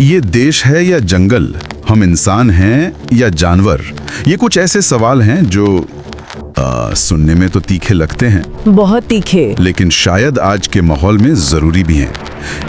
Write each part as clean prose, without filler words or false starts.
ये देश है या जंगल, हम इंसान हैं या जानवर, ये कुछ ऐसे सवाल हैं जो सुनने में तो तीखे लगते हैं, बहुत तीखे, लेकिन शायद आज के माहौल में जरूरी भी हैं।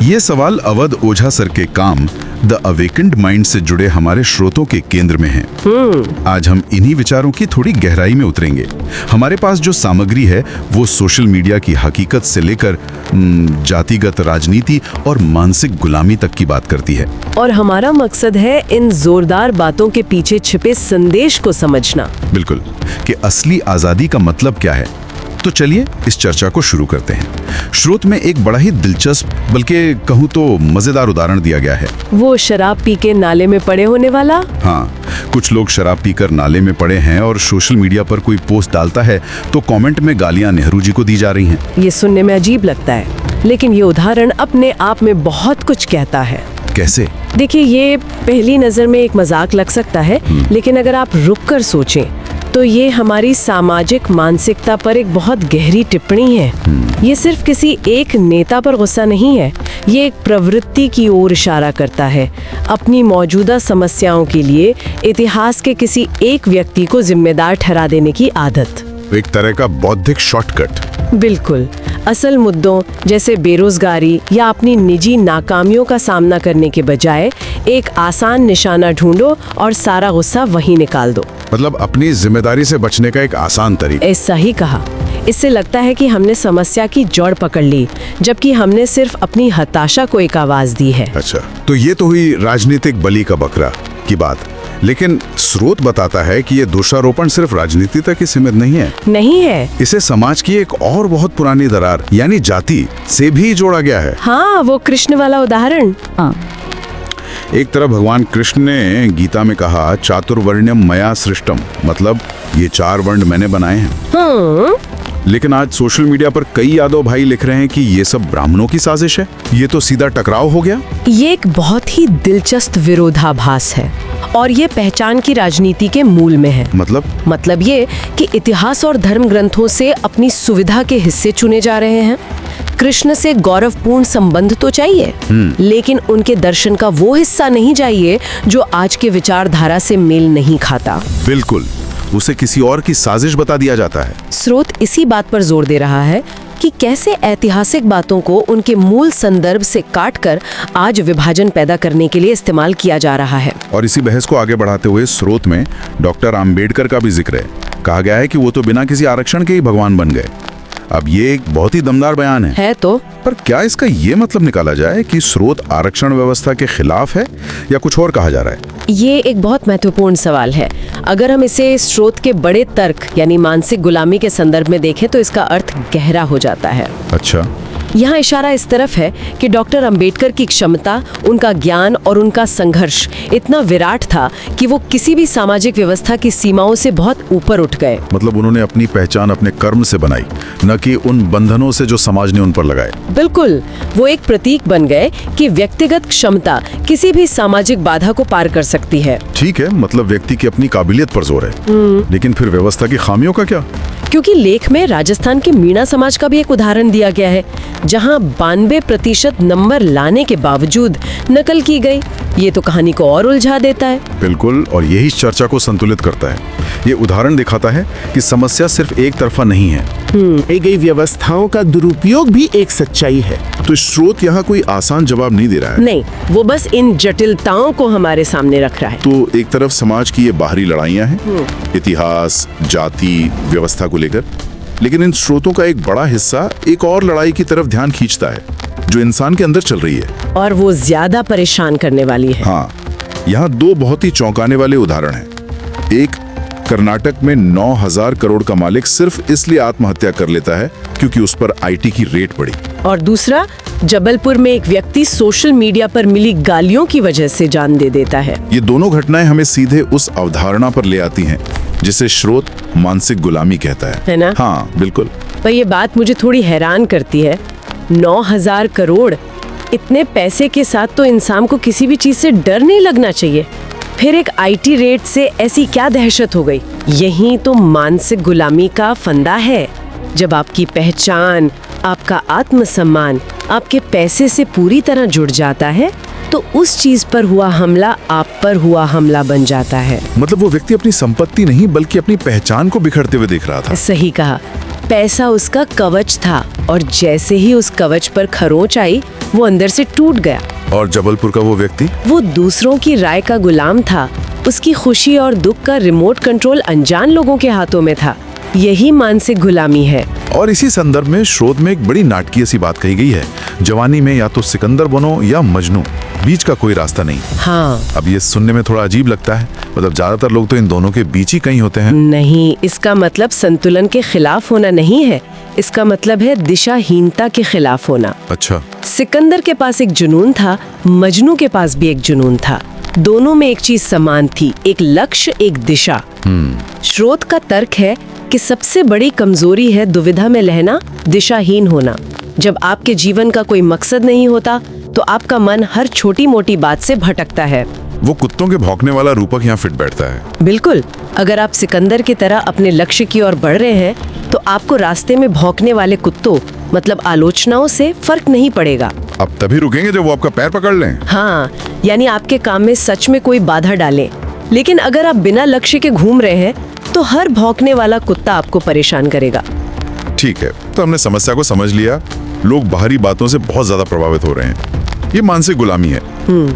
ये सवाल अवध ओझा सर के काम द अवेकेंड माइंड से जुड़े हमारे श्रोतों के केंद्र में हैं। आज हम इन्हीं विचारों की थोड़ी गहराई में उतरेंगे। हमारे पास जो सामग्री है वो सोशल मीडिया की हकीकत से लेकर जातिगत राजनीति और मानसिक गुलामी तक की बात करती है। और हमारा मकसद है इन जोरदार बातों के पीछे छिपे संदेश को समझना। बिल्कुल, कि असली आजादी का मतलब क्या है। तो चलिए इस चर्चा को शुरू करते हैं। स्रोत में एक बड़ा ही दिलचस्प, बल्कि कहूँ तो मजेदार उदाहरण दिया गया है। वो शराब पी के नाले में पड़े होने वाला? हाँ, कुछ लोग शराब पीकर नाले में पड़े हैं और सोशल मीडिया पर कोई पोस्ट डालता है तो कमेंट में गालियां नेहरू जी को दी जा रही हैं। ये सुनने में अजीब लगता है, लेकिन ये उदाहरण अपने आप में बहुत कुछ कहता है। कैसे? देखिए, ये पहली नजर में एक मजाक लग सकता है, लेकिन अगर आप रुक कर सोचें तो ये हमारी सामाजिक मानसिकता पर एक बहुत गहरी टिप्पणी है। ये सिर्फ किसी एक नेता पर गुस्सा नहीं है, ये एक प्रवृत्ति की ओर इशारा करता है। अपनी मौजूदा समस्याओं के लिए इतिहास के किसी एक व्यक्ति को जिम्मेदार ठहरा देने की आदत। एक तरह का बौद्धिक शॉर्टकट। बिल्कुल, असल मुद्दों जैसे बेरोजगारी या अपनी निजी नाकामियों का सामना करने के बजाय एक आसान निशाना ढूंढो और सारा गुस्सा वहीं निकाल दो। मतलब अपनी जिम्मेदारी से बचने का एक आसान तरीका। ऐसा ही कहा। इससे लगता है कि हमने समस्या की जड़ पकड़ ली, जबकि हमने सिर्फ अपनी हताशा को एक आवाज दी है। अच्छा, तो ये तो हुई राजनीतिक बलि का बकरा की बात। लेकिन स्रोत बताता है कि ये दोषारोपण सिर्फ राजनीति तक ही सीमित नहीं है। इसे समाज की एक और बहुत पुरानी दरार यानी जाति से भी जोड़ा गया है। हाँ, वो कृष्ण वाला उदाहरण। हाँ। एक तरफ भगवान कृष्ण ने गीता में कहा चातुर्वर्ण्यम मया सृष्टम, मतलब ये 4 वर्ण मैंने बनाए हैं। लेकिन आज सोशल मीडिया पर कई यादव भाई लिख रहे हैं कि ये सब ब्राह्मणों की साजिश है। ये तो सीधा टकराव हो गया। ये एक बहुत ही दिलचस्प विरोधाभास है और ये पहचान की राजनीति के मूल में है। मतलब ये कि इतिहास और धर्म ग्रंथों से अपनी सुविधा के हिस्से चुने जा रहे हैं। कृष्ण से गौरवपूर्ण संबंध तो चाहिए, लेकिन उनके दर्शन का वो हिस्सा नहीं चाहिए जो आज के विचारधारा से मेल नहीं खाता। बिल्कुल, उसे किसी और की साजिश बता दिया जाता है। स्रोत इसी बात पर जोर दे रहा है कि कैसे ऐतिहासिक बातों को उनके मूल संदर्भ से काटकर आज विभाजन पैदा करने के लिए इस्तेमाल किया जा रहा है। और इसी बहस को आगे बढ़ाते हुए स्रोत में डॉक्टर आम्बेडकर का भी जिक्र है। कहा गया है कि वो तो बिना किसी आरक्षण के ही भगवान बन गए। अब ये एक बहुत ही दमदार बयान है तो पर क्या इसका ये मतलब निकाला जाए कि स्रोत आरक्षण व्यवस्था के खिलाफ है या कुछ और कहा जा रहा है? ये एक बहुत महत्वपूर्ण सवाल है। अगर हम इसे स्रोत के बड़े तर्क यानी मानसिक गुलामी के संदर्भ में देखें तो इसका अर्थ गहरा हो जाता है। अच्छा, यहाँ इशारा इस तरफ है कि डॉक्टर अंबेडकर की क्षमता, उनका ज्ञान और उनका संघर्ष इतना विराट था कि वो किसी भी सामाजिक व्यवस्था की सीमाओं से बहुत ऊपर उठ गए। मतलब उन्होंने अपनी पहचान अपने कर्म से बनाई, न कि उन बंधनों से जो समाज ने उन पर लगाए। बिल्कुल, वो एक प्रतीक बन गए कि व्यक्तिगत क्षमता किसी भी सामाजिक बाधा को पार कर सकती है। ठीक है, मतलब व्यक्ति की अपनी काबिलियत पर जोर है। लेकिन फिर व्यवस्था की खामियों का क्या? क्योंकि लेख में राजस्थान के मीणा समाज का भी एक उदाहरण दिया गया है, जहां 92% नंबर लाने के बावजूद नकल की गई। ये तो कहानी को और उलझा देता है। बिल्कुल, और यही चर्चा को संतुलित करता है। ये उदाहरण दिखाता है कि समस्या सिर्फ एक तरफा नहीं है। गई व्यवस्थाओं का दुरुपयोग भी एक सच्चाई है। तो स्रोत यहाँ कोई आसान जवाब नहीं दे रहा है। नहीं, वो बस इन जटिलताओं को हमारे सामने रख रहा है। तो एक तरफ समाज की ये बाहरी लड़ाइयाँ हैं, इतिहास, जाति, व्यवस्था को लेकर, लेकिन इन स्रोतों का एक बड़ा हिस्सा एक और लड़ाई की तरफ ध्यान खींचता है जो इंसान के अंदर चल रही है, और वो ज्यादा परेशान करने वाली है। हाँ, यहाँ 2 बहुत ही चौंकाने वाले उदाहरण हैं। एक, कर्नाटक में 9,000 करोड़ का मालिक सिर्फ इसलिए आत्महत्या कर लेता है क्योंकि उस पर आईटी की रेट बढ़ी। और दूसरा, जबलपुर में एक व्यक्ति सोशल मीडिया पर मिली गालियों की वजह से जान दे देता है। ये दोनों घटनाएं हमें सीधे उस अवधारणा पर ले आती हैं जिसे स्रोत मानसिक गुलामी कहता है ना? हाँ, बिल्कुल। पर ये बात मुझे थोड़ी हैरान करती है। 9,000 करोड़, इतने पैसे के साथ तो इंसान को किसी भी चीज से डर नहीं लगना चाहिए। फिर एक आईटी रेट से ऐसी क्या दहशत हो गई? यही तो मानसिक गुलामी का फंदा है। जब आपकी पहचान, आपका आत्मसम्मान आपके पैसे से पूरी तरह जुड़ जाता है तो उस चीज पर हुआ हमला आप पर हुआ हमला बन जाता है। मतलब वो व्यक्ति अपनी संपत्ति नहीं बल्कि अपनी पहचान को बिखरते हुए देख रहा था। सही कहा। पैसा उसका कवच था और जैसे ही उस कवच पर खरोंच आई वो अंदर से टूट गया। और जबलपुर का वो व्यक्ति? वो दूसरों की राय का गुलाम था। उसकी खुशी और दुख का रिमोट कंट्रोल अनजान लोगों के हाथों में था। यही मानसिक गुलामी है। और इसी संदर्भ में शोध में एक बड़ी नाटकीय सी बात कही गई है, जवानी में या तो सिकंदर बनो या मजनू, बीच का कोई रास्ता नहीं। हाँ। अब ये सुनने में थोड़ा अजीब लगता है, मतलब ज्यादातर लोग तो इन दोनों के बीच ही कहीं होते हैं। नहीं, इसका मतलब संतुलन के खिलाफ होना नहीं है। इसका मतलब है दिशाहीनता के खिलाफ होना। अच्छा। सिकंदर के पास एक जुनून था, मजनू के पास भी एक जुनून था। दोनों में एक चीज समान थी, एक लक्ष्य, एक दिशा। स्रोत का तर्क है कि सबसे बड़ी कमजोरी है दुविधा में रहना, दिशाहीन होना। जब आपके जीवन का कोई मकसद नहीं होता तो आपका मन हर छोटी मोटी बात से भटकता है। वो कुत्तों के भौंकने वाला रूपक यहाँ फिट बैठता है। बिल्कुल। अगर आप सिकंदर की तरह अपने लक्ष्य की ओर बढ़ रहे हैं तो आपको रास्ते में भौंकने वाले कुत्तों मतलब आलोचनाओं से फर्क नहीं पड़ेगा। अब तभी रुकेंगे जब वो आपका पैर पकड़ लें। हाँ, यानी आपके काम में सच में कोई बाधा डाले। लेकिन अगर आप बिना लक्ष्य के घूम रहे हैं तो हर भौंकने वाला कुत्ता आपको परेशान करेगा। ठीक है, तो हमने समस्या को समझ लिया। लोग बाहरी बातों से बहुत ज्यादा प्रभावित हो रहे हैं, ये मानसिक गुलामी है।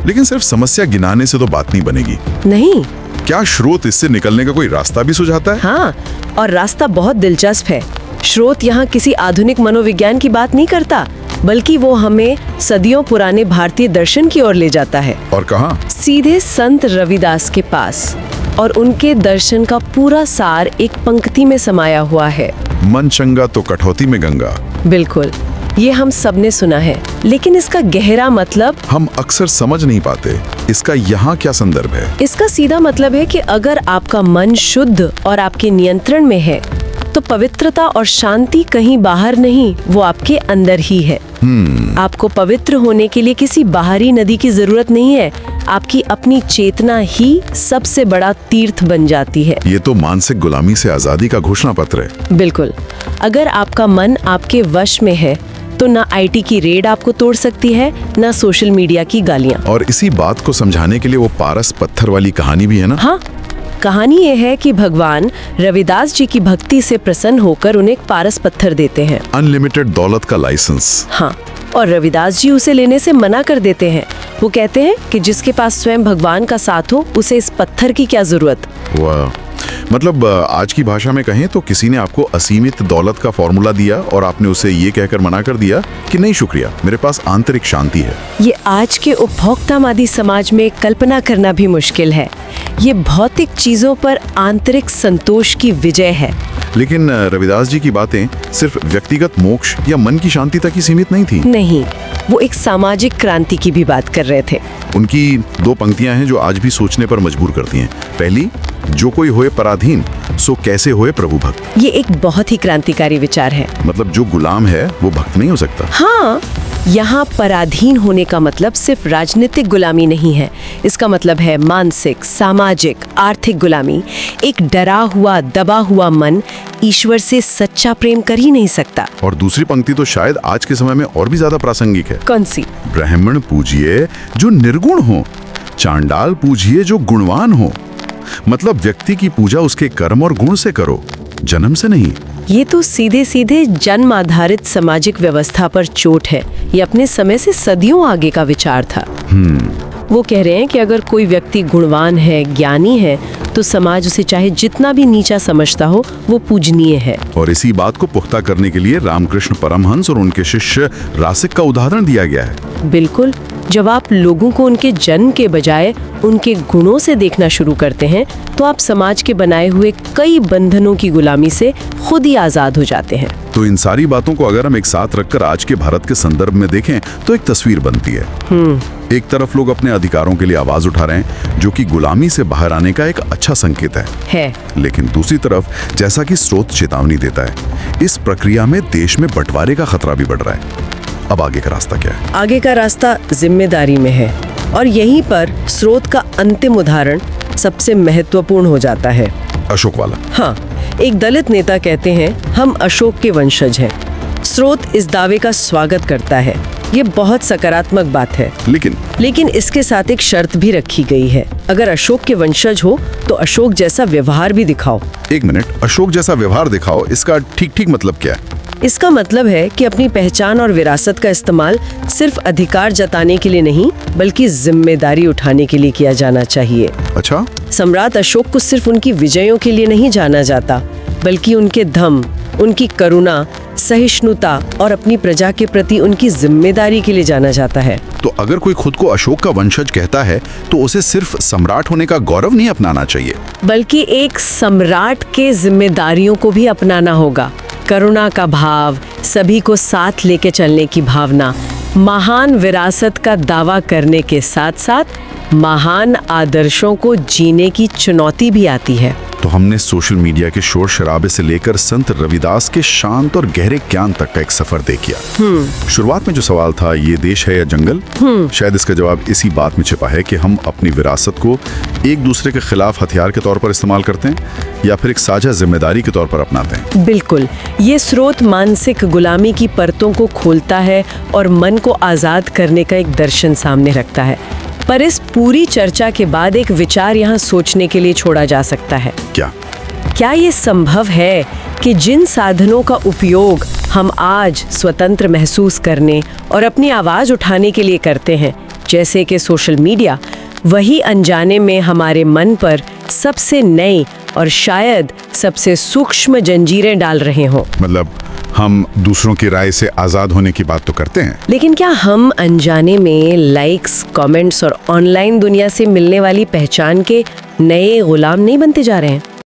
लेकिन सिर्फ समस्या गिनाने से तो बात नहीं बनेगी। नहीं। क्या स्रोत इससे निकलने का कोई रास्ता भी सुझाता है? हाँ, और रास्ता बहुत दिलचस्प है। स्रोत यहाँ किसी आधुनिक मनोविज्ञान की बात नहीं करता, बल्कि वो हमें सदियों पुराने भारतीय दर्शन की ओर ले जाता है। और कहाँ? सीधे संत रविदास के पास। और उनके दर्शन का पूरा सार एक पंक्ति में समाया हुआ है, मन चंगा तो कठौती में गंगा। बिल्कुल, ये हम सब ने सुना है, लेकिन इसका गहरा मतलब हम अक्सर समझ नहीं पाते। इसका यहाँ क्या संदर्भ है? इसका सीधा मतलब है कि अगर आपका मन शुद्ध और आपके नियंत्रण में है तो पवित्रता और शांति कहीं बाहर नहीं, वो आपके अंदर ही है। आपको पवित्र होने के लिए किसी बाहरी नदी की जरूरत नहीं है। आपकी अपनी चेतना ही सबसे बड़ा तीर्थ बन जाती है। ये तो मानसिक गुलामी से आजादी का घोषणा पत्र है। बिल्कुल। अगर आपका मन आपके वश में है तो ना आईटी की रेड आपको तोड़ सकती है, ना सोशल मीडिया की गालियां। और इसी बात को समझाने के लिए वो पारस पत्थर वाली कहानी भी है ना? हाँ, कहानी ये है कि भगवान रविदास जी की भक्ति से प्रसन्न होकर उन्हें एक पारस पत्थर देते हैं, अनलिमिटेड दौलत का लाइसेंस। हाँ, और रविदास जी उसे लेने से मना कर देते हैं। वो कहते हैं कि जिसके पास स्वयं भगवान का साथ हो उसे इस पत्थर की क्या जरूरत। वाह, मतलब आज की भाषा में कहें तो किसी ने आपको असीमित दौलत का फॉर्मूला दिया और आपने उसे ये कहकर मना कर दिया कि नहीं शुक्रिया, मेरे पास आंतरिक शांति है। ये आज के उपभोक्तावादी समाज में कल्पना करना भी मुश्किल है। ये भौतिक चीजों पर आंतरिक संतोष की विजय है। लेकिन रविदास जी की बातें सिर्फ व्यक्तिगत मोक्ष या मन की शांति तक ही सीमित नहीं थी। नहीं, वो एक सामाजिक क्रांति की भी बात कर रहे थे। उनकी दो पंक्तियां हैं जो आज भी सोचने पर मजबूर करती हैं। पहली, जो कोई होए पराधीन सो कैसे होए प्रभु भक्त। ये एक बहुत ही क्रांतिकारी विचार है। मतलब जो गुलाम है वो भक्त नहीं हो सकता। हाँ, यहाँ पराधीन होने का मतलब सिर्फ राजनीतिक गुलामी नहीं है। इसका मतलब है मानसिक, सामाजिक, आर्थिक गुलामी। एक डरा हुआ, दबा हुआ मन ईश्वर से सच्चा प्रेम कर ही नहीं सकता। और दूसरी पंक्ति तो शायद आज के समय में और भी ज्यादा प्रासंगिक है। कौन सी? ब्राह्मण पूजिए जो निर्गुण हो, चांडाल पूजिए जो गुणवान हो। मतलब व्यक्ति की पूजा उसके कर्म और गुण से करो, जन्म से नहीं। ये तो सीधे सीधे जन्म आधारित सामाजिक व्यवस्था पर चोट है। ये अपने समय से सदियों आगे का विचार था। वो कह रहे हैं कि अगर कोई व्यक्ति गुणवान है, ज्ञानी है, तो समाज उसे चाहे जितना भी नीचा समझता हो वो पूजनीय है। और इसी बात को पुख्ता करने के लिए रामकृष्ण परमहंस और उनके शिष्य रासिक का उदाहरण दिया गया है। बिल्कुल। जब आप लोगों को उनके जन्म के बजाय उनके गुणों से देखना शुरू करते हैं तो आप समाज के बनाए हुए कई बंधनों की गुलामी से खुद ही आजाद हो जाते हैं। तो इन सारी बातों को अगर हम एक साथ रखकर आज के भारत के संदर्भ में देखें तो एक तस्वीर बनती है। एक तरफ लोग अपने अधिकारों के लिए आवाज उठा रहे हैं, जो कि गुलामी से बाहर आने का एक अच्छा संकेत है। लेकिन दूसरी तरफ, जैसा कि स्रोत चेतावनी देता है, इस प्रक्रिया में देश में बंटवारे का खतरा भी बढ़ रहा है। अब आगे का रास्ता क्या है? आगे का रास्ता जिम्मेदारी में है, और यहीं पर स्रोत का अंतिम उदाहरण सबसे महत्वपूर्ण हो जाता है। अशोक वाला। हाँ, एक दलित नेता कहते हैं, हम अशोक के वंशज हैं। स्रोत इस दावे का स्वागत करता है, ये बहुत सकारात्मक बात है। लेकिन इसके साथ एक शर्त भी रखी गई है। अगर अशोक के वंशज हो तो अशोक जैसा व्यवहार भी दिखाओ। एक मिनट, अशोक जैसा व्यवहार दिखाओ, इसका ठीक मतलब क्या है? इसका मतलब है कि अपनी पहचान और विरासत का इस्तेमाल सिर्फ अधिकार जताने के लिए नहीं, बल्कि जिम्मेदारी उठाने के लिए किया जाना चाहिए। अच्छा, सम्राट अशोक को सिर्फ उनकी विजयों के लिए नहीं जाना जाता, बल्कि उनके धम्म, उनकी करुणा, सहिष्णुता और अपनी प्रजा के प्रति उनकी जिम्मेदारी के लिए जाना जाता है। तो अगर कोई खुद को अशोक का वंशज कहता है तो उसे सिर्फ सम्राट होने का गौरव नहीं अपनाना चाहिए, बल्कि एक सम्राट के जिम्मेदारियों को भी अपनाना होगा। करुणा का भाव, सभी को साथ लेके चलने की भावना, महान विरासत का दावा करने के साथ साथ महान आदर्शों को जीने की चुनौती भी आती है। तो हमने सोशल मीडिया के शोर शराबे से लेकर संत रविदास के शांत और गहरे ज्ञान तक का एक सफर तय किया। शुरुआत में जो सवाल था, ये देश है या जंगल, शायद इसका जवाब इसी बात में छिपा है कि हम अपनी विरासत को एक दूसरे के खिलाफ हथियार के तौर पर इस्तेमाल करते हैं या फिर एक साझा जिम्मेदारी के तौर पर अपनाते हैं। बिल्कुल, ये स्रोत मानसिक गुलामी की परतों को खोलता है और मन को आजाद करने का एक दर्शन सामने रखता है। पर इस पूरी चर्चा के बाद एक विचार यहाँ सोचने के लिए छोड़ा जा सकता है। क्या ये संभव है कि जिन साधनों का उपयोग हम आज स्वतंत्र महसूस करने और अपनी आवाज उठाने के लिए करते हैं, जैसे कि सोशल मीडिया, वही अनजाने में हमारे मन पर सबसे नई और शायद सबसे सूक्ष्म जंजीरें डाल रहे हों? मतलब हम दूसरों की राय से आजाद होने की बात तो करते हैं, लेकिन क्या हम अनजाने में लाइक्स, कमेंट्स और ऑनलाइन दुनिया से मिलने वाली पहचान के नए गुलाम नहीं बनते जा रहे हैं?